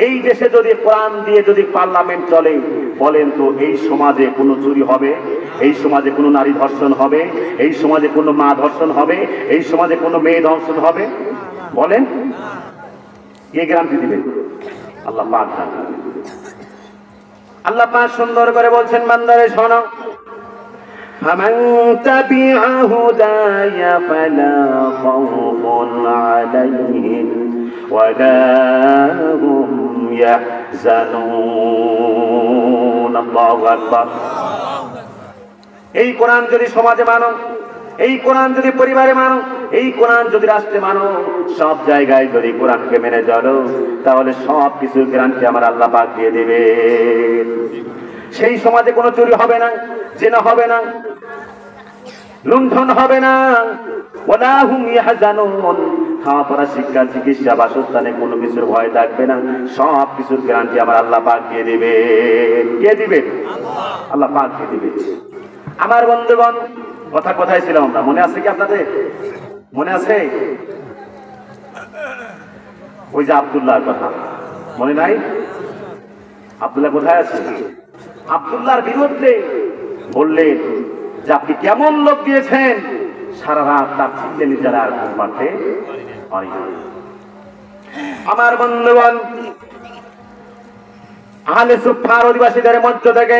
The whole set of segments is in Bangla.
এই দেশে যদি কোরআন দিয়ে যদি পার্লামেন্ট চলে, বলেন তো এই সমাজে কোনো চুরি হবে? এই সমাজে কোনো নারী ধর্ষণ হবে? এই সমাজে কোনো মা ধর্ষণ হবে? এই সমাজে কোনো মেয়ে ধর্ষণ হবে? বলেন, কে গ্যারান্টি দিবে? আল্লাহ পাক জানেন। আল্লাহ পাক সুন্দর করে বলছেন, বান্দারে শোনো, ফামান তাবিআ হুদায়া ফালা খাউফুন আলাইহিম ওয়ালা হুম ইয়াহজানুন। আল্লাহু আকবার। এই কোরআন যদি সমাজে মানো, এই কোরআন যদি পরিবারে মানো, এই কোরআন যদি রাষ্ট্রে মানো, সব জায়গায় যদি কোরআনকে মেনে চলো, তাহলে সব কিছুর গ্যারান্টি আমার আল্লাহ পাক দিয়ে দেবে। সেই সমাজে কোনো চুরি হবে না, জিনা হবে না, লুণ্ঠন হবে না, ওয়ালা হুম ইয়াহজানুন। খাওয়া পড়া, শিক্ষা, চিকিৎসা, বাসস্থানে কোনো কিছুর ভয় থাকবে না, সব কিছুর গ্যারান্টি আমার আল্লাহ পাক দিয়ে দিবে। কে দিবে? আল্লাহ পাক দিয়ে দিবে। আমার বন্ধুগণ, কথা কোথায় ছিলাম আমরা? মনে আছে কি আপনাদের? মনে আছে? ওই যে আব্দুল্লাহর কথা মনে নাই? আব্দুল্লাহ কোথায় আছে? আব্দুল্লাহর বিরুদ্ধে বললেন যে আপনি কেমন লোক দিয়েছেন, সারা রাত তার চিন্তা নিজেরা আর ঘুম পাড়তে পারি না। আমার বন্ধুগণ, আহলে সুফার অধিবাসীদের মধ্য থেকে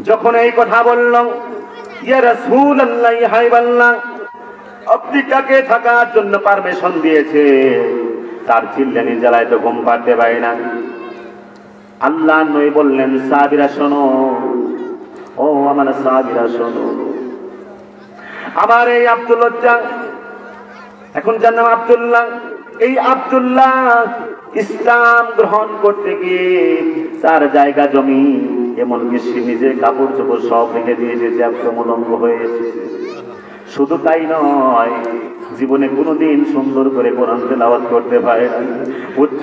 যখন এই কথা বলল, ইয়া রাসূলুল্লাহ, ইয়া হাবিবাল্লাহ, আপনি কাকে থাকার জন্য পারমিশন দিয়েছে? তার চিল্লানি জ্বালায় তো ঘুম পাড়তে পারে না। আল্লাহ নবী বললেন, সাহাবীরা শোনো, ও আমার সাহাবীরা শোনো, আমার এই আব্দুল্লাহ, এখন যার নাম আব্দুল্লাহ, এই আব্দুল্লাহ ইসলাম গ্রহণ করতে গিয়ে তার জায়গা জমি, এমনকি সে নিজের কাপড় চোপড় সব রেখে দিয়ে এসেছে, একদম উলঙ্গ হয়ে এসেছে। শুধু তাই নয়, জীবনে কোনোদিন সুন্দর করে কোরআন তেলাওয়াত করতে পারে নাই, উচ্চ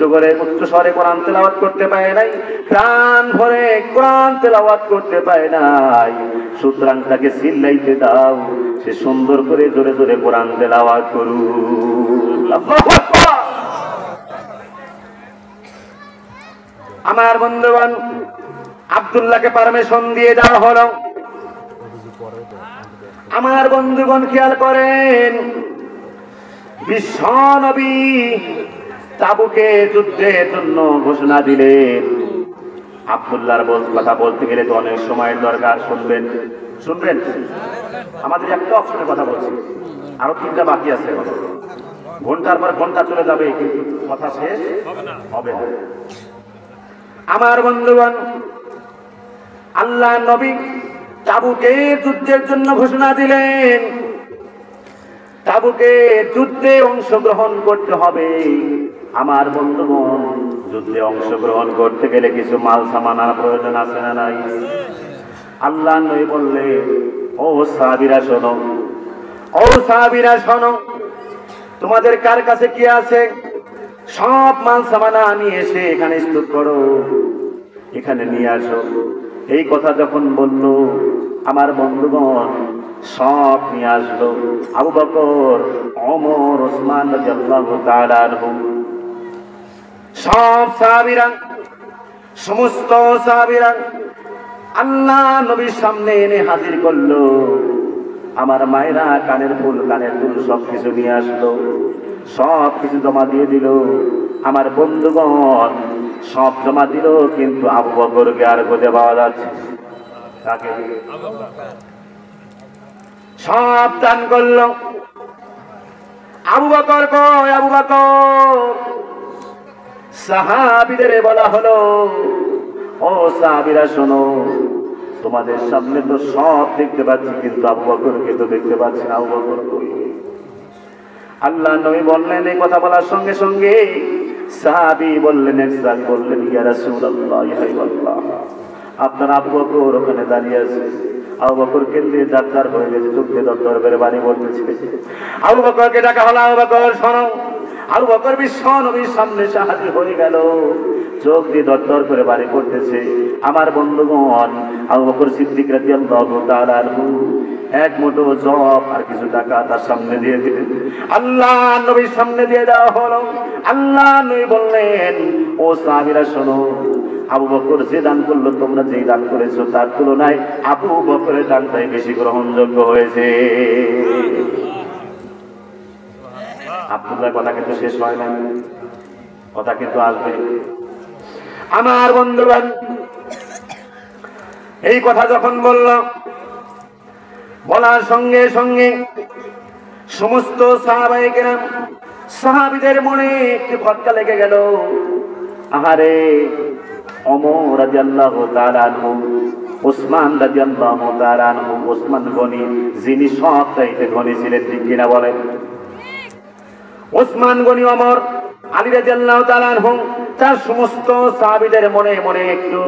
স্বরে কোরআন তেলাওয়াত করতে পারে নাই, প্রাণ ভরে কোরআন তেলাওয়াত করতে পারে নাই। সুতরাং তাকে চিল্লাইতে দাও, সে সুন্দর করে জোরে জোরে কোরআন তেলাওয়াত করুক। আল্লাহু আকবার। আমার বন্ধুগণ, আব্দুল্লাহকে পারমিশন দিয়ে দেওয়া হলো। আমার বন্ধুগণ খেয়াল করেন, বিশ্ব নবী তাবুকে যুদ্ধের জন্য ঘোষণা দিলেন। আব্দুল্লাহর কথা বলতে গেলে তো অনেক সময়ের দরকার। শুনবেন, শুনবেন, আমাদের একটা অপশনের কথা বলছি, আরো 3টা বাকি আছে। ঘন্টার পর ঘন্টা চলে যাবে, কিন্তু কথা শেষ হবে না। আমার বন্ধুগণ, আল্লাহ নবী তাবুকে যুদ্ধের জন্য ঘোষণা দিলেন। তাবুকে যুদ্ধে অংশগ্রহণ করতে হবে। আমার বন্ধুগণ, যুদ্ধে অংশগ্রহণ করতে গেলে কিছু মাল সামানার প্রয়োজন আছে না নাই? আল্লাহ নবী বললেন, ও সাহাবীরা শোনো, ও সাহাবীরা শোনো, তোমাদের কার কাছে কি আছে সব মাল সামানা নিয়ে এসে এখানে স্তূপ করো, এখানে নিয়ে আসো। এই কথা যখন বলল, আমার বন্ধুগণ সব নিয়ে আসলো। আবু বকর, ওমর, ওসমান রাদিয়াল্লাহু তাআলা আনহুম, সব সাহাবীরা, সমস্ত সাহাবীরা আল্লাহ নবীর সামনে এনে হাজির করলো। আমার মায়েরা কানের ফুল, কানের দুল সবকিছু নিয়ে আসলো, সব কিছু জমা দিয়ে দিল। আমার বন্ধুগণ সব জমা দিল, কিন্তু আবু বকরকে আর খুঁজে পাওয়া যাচ্ছে। কাকে? সব দান করলো। আবু বকর কই? আবু বকর? সাহাবীদের বলা হলো, ও সাহাবীরা শোনো, তোমাদের সামনে তো সব দেখতে পাচ্ছি, কিন্তু আবু বকরকে তো দেখতে পাচ্ছি না। আবু বকর কই? আল্লাহ নবী বললেন, এই কথা বলার সঙ্গে সঙ্গে সাহাবী বললেন, ইয়া রাসূলুল্লাহ, ইয়া হাবিবাল্লাহ, আপনার আবু বকর ওখানে দাঁড়িয়ে আছে। আবু বকর কেন্দ্রে যার হয়ে গেছে, চোখে দর করে বাড়ি পড়তেছে। আবু বকরকে ডাকা হলো, আবু বকর শোনো। আবু বকর বিশ্ব নবীর সামনে হাজির হয়ে গেল, চোখ দিয়ে দর করে বাড়ি পড়তেছে। আমার বন্ধুগণ, আবু বকর সিদ্দিক রাদিয়াল্লাহু তাআলা আনহু এক মুঠো জব আর কিছু টাকা তার সামনে দিয়ে দিলেন। আল্লাহ নবীর সামনে দিয়ে দেওয়া হলো। আল্লাহ নবী বললেন, ও সাহাবীরা শোনো, আবু বকর যে দান করলো, তোমরা যেই দান করেছো তার তুলনায় আবু বকরের দানটাই বেশি গ্রহণযোগ্য হয়েছে। আব্দুল্লাহর কথা কিন্তু শেষ হয় না, কথা কিন্তু আসবে। আমার বন্ধুগণ, এই কথা যখন বললাম, বলার সঙ্গে সঙ্গে সমস্ত সাহাবায়ে কেরাম, সাহাবীদের মনে একটু খটকা লেগে গেল। আহারে, ওমর রাদিয়াল্লাহু তাআলা আনহু, ওসমান রাদিয়াল্লাহু তাআলা আনহু, ওসমান গনি, যিনি সবচাইতে ধনী ছিলেন, ঠিক কিনা বলেন? ওসমান গনি, ওমর, আলী রাদিয়াল্লাহু তাআলা আনহু, তার সমস্ত সাহাবীদের মনে মনে একটু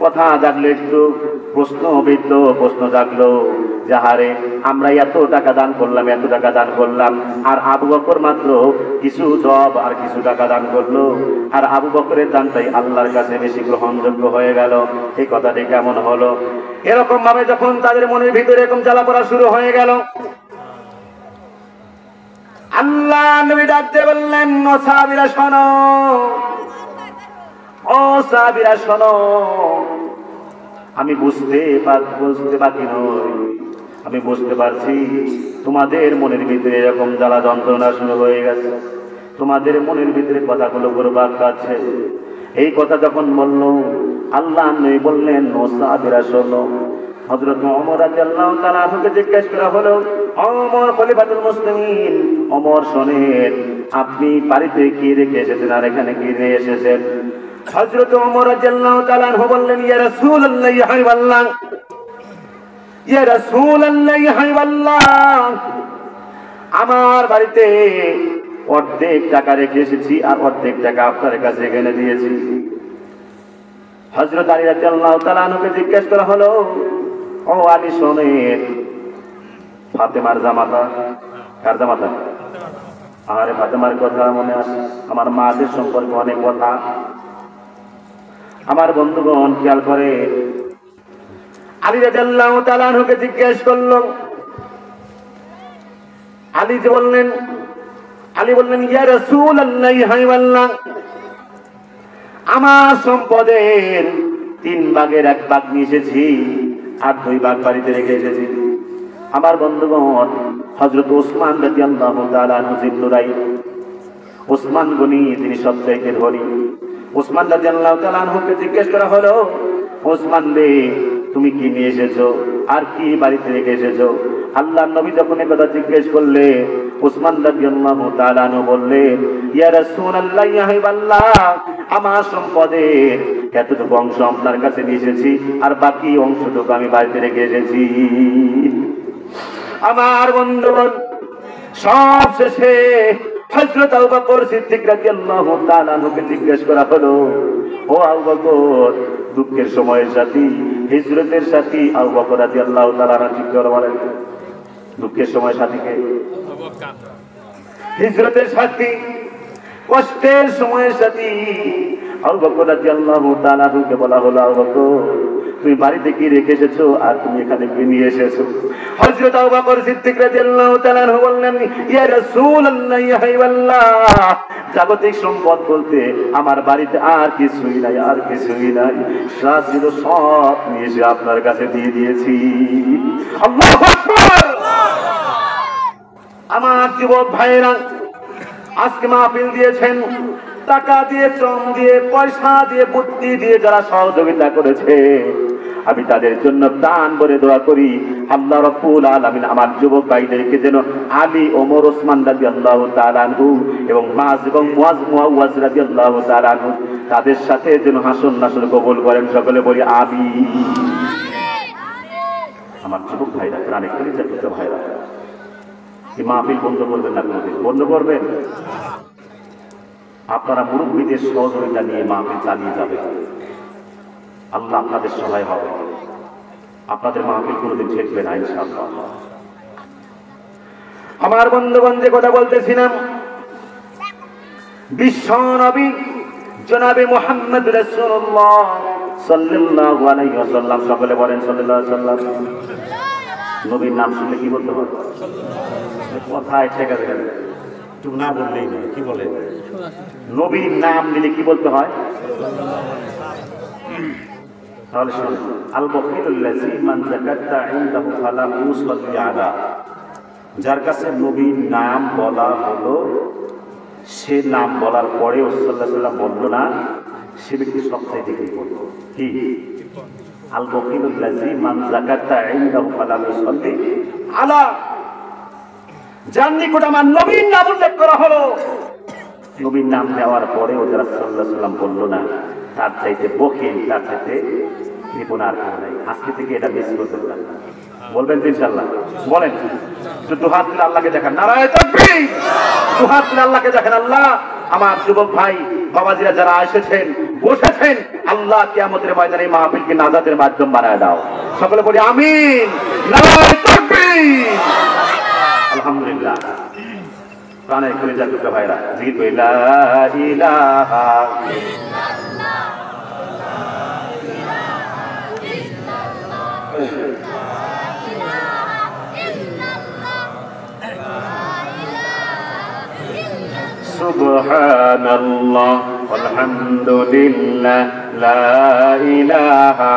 কথা জাগলো, একটু প্রশ্ন জাগলো, যাহারে আমরা এত টাকা দান করলাম, এত টাকা দান করলাম, আর আবু বকর মাত্র কিছু জব আর কিছু টাকা দান করলো, আর আবু বকরের দানটাই আল্লাহর কাছে বেশি গ্রহণযোগ্য হয়ে গেল। এই কথাটি কেমন হলো? এরকম ভাবে যখন তাদের মনের ভিতরে এরকম জ্বালা পড়া শুরু হয়ে গেল, আল্লাহ নবী ডাকতে বললেন, ও সাহাবীরা শোনো, ও সাহাবীরা শোনো, আমি বুঝতে বাকি নই, আমি বুঝতে পারছি তোমাদের মনের ভিতরে এরকম জ্বালা যন্ত্রণা শুরু হয়ে গেছে, তোমাদের মনের ভিতরে কথাগুলো ঘুরপাক খাচ্ছে। এই কথা যখন বলল, আল্লাহ নবী বললেন, ও সাহাবীরা শোনো, হযরত ওমর রাদিয়াল্লাহু তাআলা আনহুকে জিজ্ঞেস করা হলো, ওমর খলিফাতুল মুসলিমিন, ওমর শোনেন, আপনি বাড়িতে কি রেখে এসেছেন আর এখানে কি নিয়ে এসেছেন? হযরত ওমর রাদিয়াল্লাহু তাআলা আনহু বললেন, ইয়া রাসূলুল্লাহ, ইয়া হাবিবাল্লাহ, ইয়া রাসূলুল্লাহ, ইয়া হাবিবাল্লাহ, আমার বাড়িতে অর্ধেক টাকা রেখে এসেছি আর অর্ধেক টাকা আপনার কাছে এনে দিয়েছি। হযরত আলী রাদিয়াল্লাহু তাআলা আনহুকে জিজ্ঞেস করা হলো, ও আলী শোনেন, ফাতেমার জামাতা, কার জামাতা? আরে ফাতেমার কথা মনে আসে, আমার মাদের সম্পর্কে অনেক কথা। আমার বন্ধুগণ খেয়াল করে, আলী রাদিয়াল্লাহু তাআলা আনহুকে জিজ্ঞেস করলো, আলী বললেন, ইয়া রাসূলুল্লাহ, ইয়া হাবিবাল্লাহ, আমার সম্পদের 3 ভাগের 1 ভাগ নিয়ে এসেছি আর 2 ভাগ বাড়িতে রেখে এসেছি। আমার বন্ধুগণ, হযরত ওসমান রাদিয়াল্লাহু তাআলা আনহু জিন্নুরাই, ওসমান গনি, তিনি সবচাইতে ধনী। ওসমান রাদিয়াল্লাহু তাআলা আনহুকে জিজ্ঞেস করা হলো, ওসমান রে, তুমি কি নিয়ে এসেছো আর কি বাড়িতে রেখে এসেছো? আল্লাহর নবী যখন এই কথা জিজ্ঞেস করলে, ওসমান রাদিয়াল্লাহু তাআলা আনহু বললেন, ইয়া রাসূলুল্লাহ, ইয়া হাবিবাল্লাহ, আমার সম্পদের এতটুকু অংশ আপনার কাছে নিয়ে এসেছি আর বাকি অংশটুকু আমি বাড়িতে রেখে এসেছি। আমার বন্ধুগণ, সব শেষে হযরত আবু বকর সিদ্দিক রাদিয়াল্লাহু তাআলা আনহুকে জিজ্ঞেস করা হলো, ও আবু বকর, দুঃখের সময়ের সাথী, হিজরতের সাথী আবু বকর রাদিয়াল্লাহু তাআলা আনহু ঠিক করে বলেন, দুঃখের সময় সাথীকে, হিজরতের সাথী, কষ্টের সময়ের সাথী আবু বকর রাদিয়াল্লাহু তাআলা আনহুকে বলা হলো, আবু বকর, তুমি বাড়িতে কি রেখে এসেছো আর তুমি এখানে কি নিয়ে এসেছো? হযরত আবু বকর সিদ্দিক রাদিয়াল্লাহু তাআলা আনহু বললেন, ইয়া রাসূলুল্লাহ, ইয়া হাবিবাল্লাহ, জাগতিক সম্পদ বলতে আমার বাড়িতে আর কিছুই নাই, আর কিছুই নাই, যা ছিল সব নিয়ে এসে আপনার কাছে দিয়ে দিয়েছি। আল্লাহু আকবার। আমার যুবক ভাইরা, আজকে মাহফিল দিয়েছেন, টাকা দিয়ে, শ্রম দিয়ে, পয়সা দিয়ে, বুদ্ধি দিয়ে যারা সহযোগিতা করেছে, আমি তাদের জন্য প্রাণ ভরে দোয়া করি, আল্লাহ রাব্বুল আলামিন আমার যুবক ভাইদেরকে যেন আলী, ওমর, ওসমান রাদিয়াল্লাহু তাআলা আনহু এবং মাজ এবং মুআওয়াজ রাদিয়াল্লাহু তাআলা আনহু, তাদের সাথে যেন হাসর নাসর কবুল করেন। সকলে বলি আমিন। আমার যুবক ভাইরা, প্রাণে কলিজা টুকরা ভাইরা, এই মাহফিল বন্ধ করবেন না, কোনোদিন বন্ধ করবেন? আপনারা মুরব্বীদের সহযোগিতা নিয়ে মাহফিল চালিয়ে যাবেন, আল্লাহ আপনাদের সহায় হবে, আপনাদের মাহফিল কোনোদিন ঠেকবে না ইনশাআল্লাহ। আমার বন্ধুগণ, যে কথা বলতেছিলাম, বিশ্ব নবী জনাবে মুহাম্মদ রাসূলুল্লাহ সাল্লাল্লাহু আলাইহি ওয়াসাল্লাম। সকলে বলেন সাল্লাল্লাহু আলাইহি ওয়াসাল্লাম। নবীর নাম শুনলে কি বলতে হয়? কথায় ঠেকা দেবে, তুমি না বললেই না, কি বলে? নবীর নাম নিলে কি বলতে হয়? তাহলে শুনুন, আল বখিলুল্লাযী মান যাকারতা ইনদাহু ফালাম ইউসাল্লি আলা, যার কাছে নবীর নাম বলা হলো, সে নাম বলার পরেও সাল্লাল্লাহু আলাইহি ওয়াসাল্লাম বলল না, সে ব্যক্তি সবচাইতে বিপদ। কি? আল বখিলুল্লাযী মান যাকারতা ইনদাহু ফালাম ইউসাল্লি আলা, যার নিকট আমার নবীর নাম উল্লেখ করা হলো, নবীর নাম নেওয়ার পরেও যারা সাল্লাল্লাহু আলাইহি ওয়াসাল্লাম বলল না, তার চাইতে বখিল, তার চাইতে কৃপণ আর কেউ নাই। আজকে থেকে এটা মিস করবেন না, বলবেন তো ইনশাআল্লাহ? বলেন, দু হাত তুলে আল্লাহকে দেখান, নারায়ে তাকবীর। দু হাত তুলে আল্লাহকে দেখান, আল্লাহ আমার যুবক ভাই বাবাজিরা যারা এসেছেন বসেছেন, আল্লাহ কিয়ামতের ময়দানে মাহফিলকে নাজাতের মাধ্যম বানায় দাও। সকলে বলি আমিন, নারায়ে তাকবীর। আলহামদুলিল্লাহ। প্রাণের কলিজার টুকরা ভাইরা, জিকির করি লা ইলাহা সুবহানাল্লাহ আলহামদুলিল্লাহ লা ইলাহা।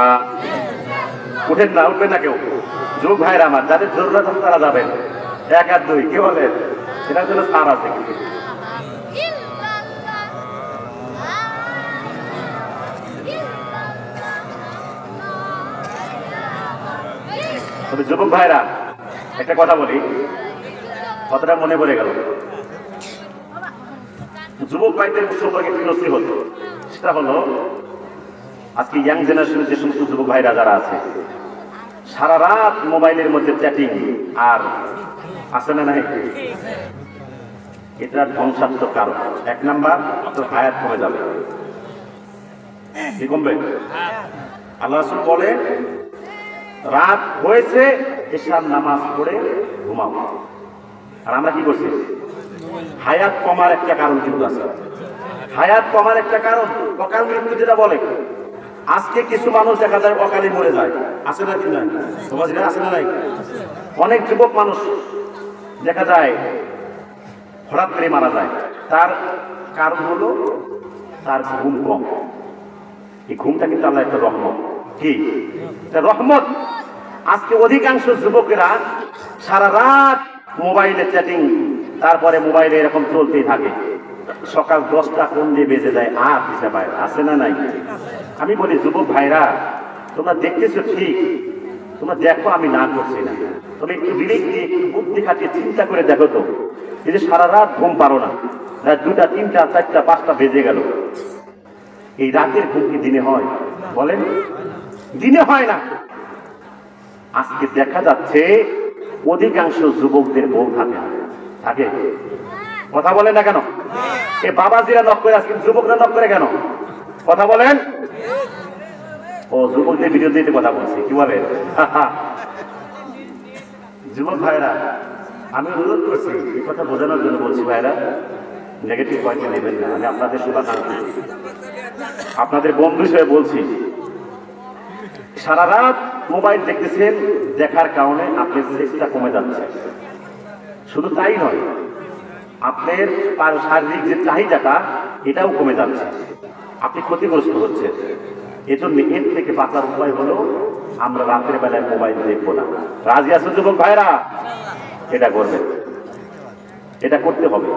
উঠেন না, উঠবেন না কেউ। যুবক ভাইরা আমার, যাদের জরুরত তারা যাবেন। 1 আর 2 কি বলেন? এটার জন্য সার আছে। তবে যুবক ভাইরা একটা কথা বলি, কথাটা মনে পড়ে গেল। যুবক ভাইদের সম্পর্কে একটি নসিহত, সেটা হলো আজকে ইয়াং জেনারেশনের যে সমস্ত যুবক ভাইরা যারা আছে, সারা রাত মোবাইলের মধ্যে চ্যাটিং আর আছে না নাই, এটা ধ্বংসাত্মক কারণ। 1 নাম্বার, তোর হায়াত কমে যাবে। কি কমবে? আল্লাহ রাসূল বলে, রাত হয়েছে এশার নামাজ পড়ে ঘুমাও। আর আমরা কি করছি? হায়াত কমার একটা কারণ কিন্তু আছে। হায়াত কমার একটা কারণ অকাল মৃত্যু যেটা বলে। আজকে কিছু মানুষ দেখা যায় অকালে মরে যায়, আছে না কি নাই? সমাজে আছে না নাই? অনেক যুবক মানুষ দেখা যায় হঠাৎ করে মারা যায়। তার কারণ হলো তার ঘুম কম। এই ঘুমটা কিন্তু আল্লাহ একটা রহমত। কি? এটা রহমত। আজকে অধিকাংশ যুবকেরা সারা রাত মোবাইলে চ্যাটিং, তারপরে মোবাইলে এরকম চলতেই থাকে। সকাল 10টা কোন দিয়ে বেজে যায় আর দিশা পায় না, আছে না নাই? আমি বলি যুবক ভাইরা, তোমরা দেখতেছো ঠিক, তোমরা দেখো, আমি না করছি না, তবে একটু বিবেক দিয়ে একটু বুদ্ধি খাটিয়ে চিন্তা করে দেখো তো, এই যে সারা রাত ঘুম পারো না, রাত 2টা 3টা 4টা 5টা বেজে গেল, এই রাতের ঘুম কি দিনে হয়? বলেন, দিনে হয় না। আজকে দেখা যাচ্ছে অধিকাংশ যুবকদের বউ থাকে না। থাকে? কথা বলেন না কেন? এ বাবাজিরা নক করে, আজকে যুবকরা নক করে কেন? কথা বলেন। ও যুবকদের ভিডিও দিতে কথা বলছি, কি বলে? যুবক ভাইরা, আমি অনুরোধ করছি, এই কথা বোঝানোর জন্য বলছি ভাইরা, নেগেটিভ পয়েন্টে নেবেন না। আমি আপনাদের শুভাকাঙ্ক্ষী, আপনাদের বন্ধু হিসেবে বলছি। সারা রাত মোবাইল দেখতেছেন, দেখার কারণে আপনার সেক্সটা কমে যাচ্ছে। শুধু তাই নয়, আপনার শারীরিক যে চাহিদাটা এটাও কমে যাচ্ছে, আপনি ক্ষতিগ্রস্ত হচ্ছেন। এজন্য এর থেকে বাঁচার উপায় হলো আমরা রাতের বেলায় মোবাইল দেখবো না। রাজি আছেন যুবক ভাইরা? এটা করবেন, এটা করতে হবে,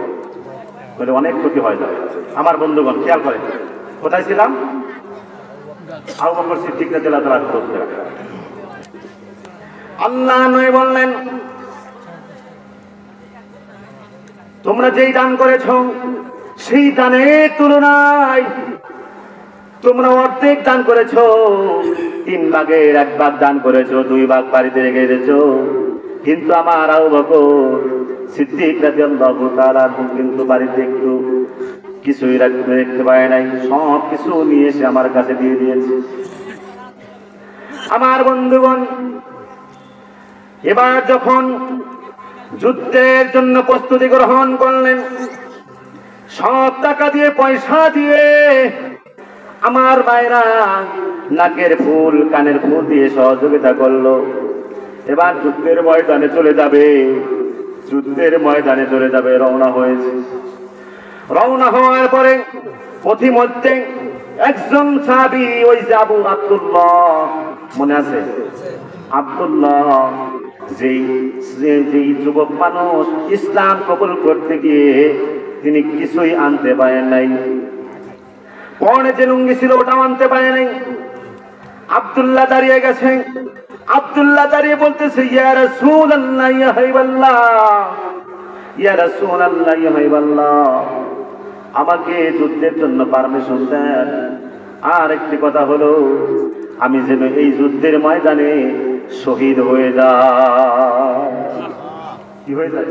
বলে অনেক ক্ষতি হয়ে যাবে। আমার বন্ধুগণ খেয়াল করেন, কোথায় ছিলাম? আবু বকর সিদ্দিক রাদিয়াল্লাহু তাআলা করতে রাখা। আল্লাহ নবী বললেন, তোমরা যেই দান করেছো সেই দানের তুলনায় তোমরা অর্ধেক দান করেছো, 3 ভাগের 1 ভাগ দান করেছো, 2 ভাগ বাড়িতে রেখে দিয়েছো। কিন্তু আমার আবু বকর সিদ্দিক রাদিয়াল্লাহু তাআলা কিন্তু বাড়িতে একটু কিছুই রাখতে পারে নাই, সব কিছু নিয়ে এসে আমার কাছে দিয়ে দিয়েছে। আমার বন্ধুগণ, এবার যখন যুদ্ধের জন্য প্রস্তুতি গ্রহণ করলেন, সব টাকা দিয়ে পয়সা দিয়ে আমার ভাইরা নাকের ফুল কানের ফুল দিয়ে সহযোগিতা করলো। এবার যুদ্ধের ময়দানে চলে যাবে, যুদ্ধের ময়দানে চলে যাবে। রওনা হয়েছে। রওনা হওয়ার পরে পথিমধ্যে একজন সাহাবী, ওই যে আবু আব্দুল্লাহ, মনে আছে আব্দুল্লাহ, যেই যুবক মানুষ ইসলাম কবুল করতে গিয়ে তিনি কিছুই আনতে পারেন নাই, পরনে যে লুঙ্গি ছিল ওটাও আনতে পারে নাই। আব্দুল্লাহ দাঁড়িয়ে গেছে। আব্দুল্লাহ দাঁড়িয়ে বলতেছে, ইয়া রাসূলুল্লাহ, ইয়া হাবিবাল্লাহ, ইয়া রাসূলুল্লাহ, ইয়া হাবিবাল্লাহ, আমাকে যুদ্ধের জন্য পারমিশন দেন। আর একটি কথা হলো, আমি যেন এই যুদ্ধের ময়দানে শহীদ হয়ে যাই। কি হয়ে যায়?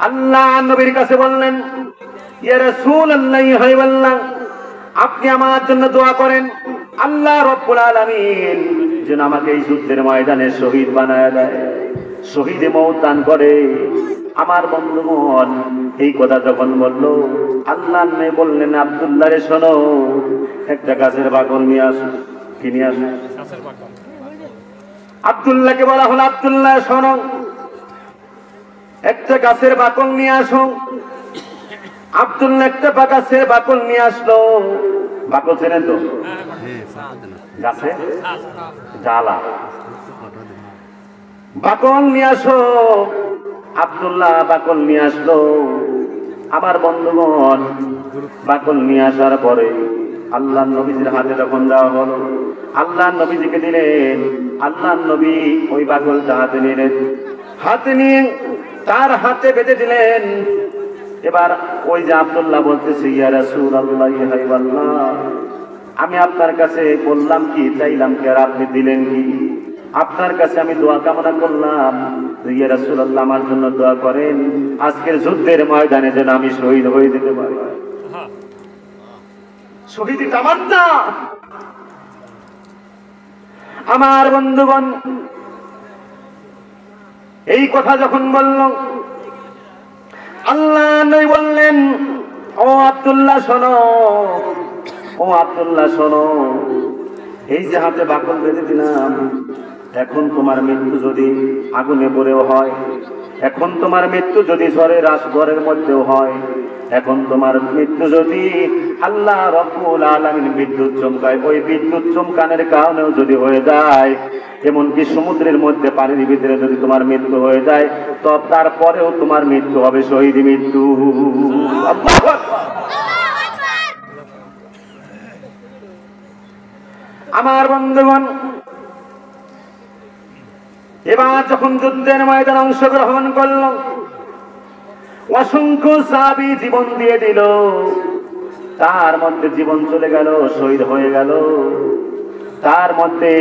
আল্লাহ নবীর কাছে বললেন, ইয়া রাসূলুল্লাহ, ইয়া হাবিবাল্লাহ, আপনি আমার জন্য দোয়া করেন, আল্লাহ রাব্বুল আলামিন যেন আমাকে এই যুদ্ধের ময়দানে শহীদ বানায় দেয়, শহীদে মওত দান করে। আমার বন্ধুগণ এই কথা যখন বলল, আল্লাহ নবী বললেন, আব্দুল্লাহ রে শোনো, একটা গাছের বাকল নিয়ে আসো। কি নিয়ে আসো? আব্দুল্লাহকে বলা হলো, আব্দুল্লাহ শোনো, একটা গাছের বাকল নিয়ে আসো। আব্দুল্লাহ একটা গাছের বাকল নিয়ে আসলো। বাকল চেনেন তো? গাছে ডালা। বাকল নিয়ে আসো। আব্দুল্লাহ বাকল নিয়ে আসলো। আমার বন্ধুগণ বাকল নিয়ে আসার পরে আল্লাহ নবীজির হাতে যখন দেওয়া হলো, আল্লাহ নবীজিকে দিলেন। আল্লাহ নবী ওই বাকলটা হাতে নিলেন, হাতে নিয়ে তার হাতে বেঁধে দিলেন। এবার ওই যে আব্দুল্লাহ বলতেছে, ইয়া রাসূলুল্লাহ, ইয়া হাবিবাল্লাহ, আমি আপনার কাছে বললাম কি, চাইলাম কি, আর আপনি দিলেন কি? আপনার কাছে আমি দোয়া কামনা করলাম, ইয়া রাসূলুল্লাহ, আমার জন্য দোয়া করেন, আজকের যুদ্ধের ময়দানে যেন আমি শহীদ হয়ে যেতে পারি। শহীদি তামান্না। আমার বন্ধুগণ এই কথা যখন বলল, আল্লাহ নবী বললেন, ও আব্দুল্লাহ শোনো, ও আব্দুল্লাহ শোনো, এই যে হাতে বাকল বেঁধে দিলাম, এখন তোমার মৃত্যু যদি আগুনে পড়েও হয়, এখন তোমার মৃত্যু যদি ঘরের মধ্যেও হয়, এখন তোমার মৃত্যু যদি আল্লাহ রাব্বুল আলামিন বিদ্যুৎ চমকায়, ওই বিদ্যুৎ চমকানোর কারণেও যদি হয়ে যায়, এমনকি সমুদ্রের মধ্যে পানির ভিতরে যদি তোমার মৃত্যু হয়ে যায়, তো তারপরেও তোমার মৃত্যু হবে শহীদ মৃত্যু। আল্লাহু আকবার। আমার বন্ধুগণ এবার যখন যুদ্ধের ময়দানে অংশগ্রহণ করল, অসংখ্য সাহাবী জীবন দিয়ে দিল, তার মধ্যে জীবন চলে গেল, শহীদ হয়ে গেল। তার মধ্যে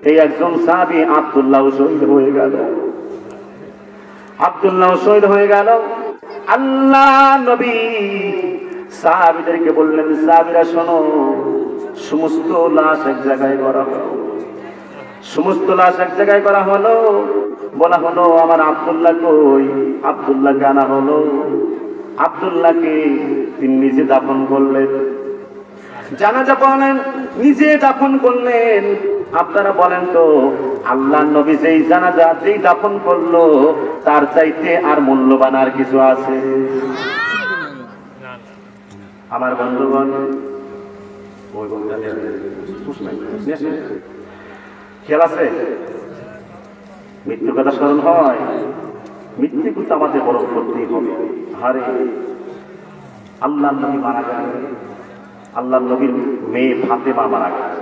এই একজন সাহাবী আব্দুল্লাহ শহীদ হয়ে গেল। আব্দুল্লাহ শহীদ হয়ে গেল। আল্লাহ নবী সাহাবীদেরকে বললেন, সাহাবীরা শোনো, সমস্ত লাশ এক জায়গায় করা হলো, সমস্ত লাশ এক জায়গায় করা হলো। বলা হলো, আমার আব্দুল্লাহ কই? আব্দুল্লাহকে আনা হলো। আব্দুল্লাহকে তিনি নিজে দাফন করলেন, জানাজা পড়লেন, নিজে দাফন করলেন। আপনারা বলেন তো, আল্লাহ নবী যেই জানাজা, যেই দাফন করলো, তার চাইতে আর মূল্যবান আর কিছু আছে? আমার বন্ধুগণ খেয়াল আছে, মৃত্যুর কথা স্মরণ হয়, মৃত্যু কিন্তু আমাদের বরং করতেই হবে। হারে আল্লাহ নবী মারা গেল, আল্লাহ নবীর মেয়ে ফাতেমা মারা গেল।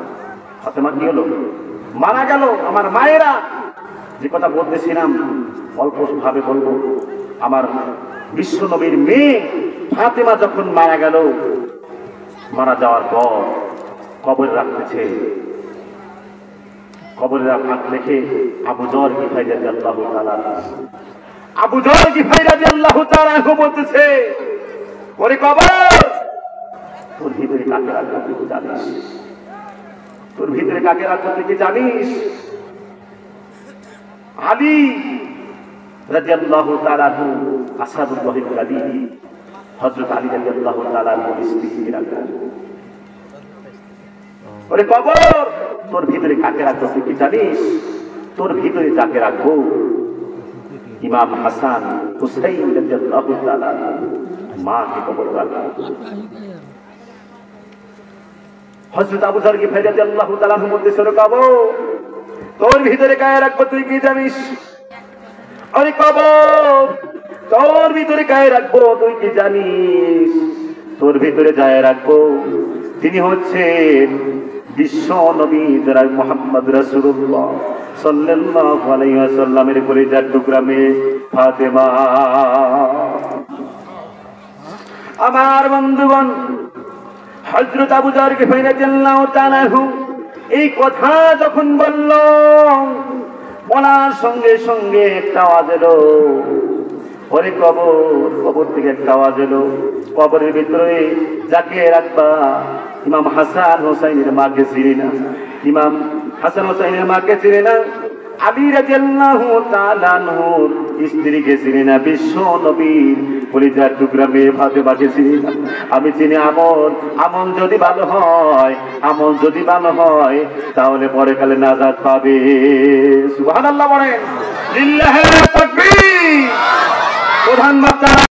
ফাতেমা কি হলো? মারা গেল। আমার মায়েরা, যে কথা বলতেছিলাম অল্প ভাবে বলবো, আমার বিশ্ব নবীর মেয়ে ফাতেমা যখন মারা গেল, মারা যাওয়ার পর কবরে রাখতেছে, কবরে রাখ দেখে আবু যর গিফারী রাদিয়াল্লাহু তাআলা, আবু যর গিফারী রাদিয়াল্লাহু তাআলা বলতেছে, ওরে কবর, তোর ভিতরে কাকে রাখবো তুই কি জানিস? তোর ভিতরে কাকে রাখবো তুই কি জানিস? আলী রাদিয়াল্লাহু তাআলা আসাদুল্লাহিল গাদী, হযরত আলী রাদিয়াল্লাহু তাআলা পরিস্থিতি রাখলেন, ওরে কবর, তোর ভিতরে কাকে রাখবো তুই কি জানিস? তোর ভিতরে যাকে রাখবো ইমাম হাসান হুসাইন রাদিয়াল্লাহু তাআলা মাকে কবর রাখা। হযরত আবু যর গিফারী রাদিয়াল্লাহু তাআলা বলতেছে, ওরে কবর, তোর ভিতরে কাকে রাখবো তুই কি জানিস? আরে কবর, তোর ভিতরে কাকে রাখবো তুই কি জানিস? তোর ভিতরে যায় রাখবো তিনি হচ্ছেন বিশ্ব নবী জনাব মুহাম্মদ রাসূলুল্লাহ সাল্লাল্লাহু আলাইহি ওয়াসাল্লামের কলিজার টুকরা মেয়ে ফাতেমা। আমার বন্ধুগণ, হযরত আবু যর গিফারী রাদিয়াল্লাহু তাআলা এই কথা যখন বলল, বলার সঙ্গে সঙ্গে একটা আওয়াজ এলো, ওরে কবর, কবর থেকে একটা আওয়াজ এলো, কবরের ভিতরে যাকে রাখবা ইমাম হাসান হোসাইনের মাকে চিনি না, ইমাম হাসান হোসাইনের মাকে চিনি না, আলী রাদিয়াল্লাহু তাআলা আনহুর স্ত্রীকে চিনি না, বিশ্ব নবীর কলিজার টুকরা মেয়ে ফাতেমাকে চিনি না। আমি চিনি আমল, আমল যদি ভালো হয়, আমল যদি ভালো হয় তাহলে পরে কালে নাজাত পাবে। সুবহানাল্লাহ বলেন, লিল্লাহি তাকবীর। প্রধান বক্তা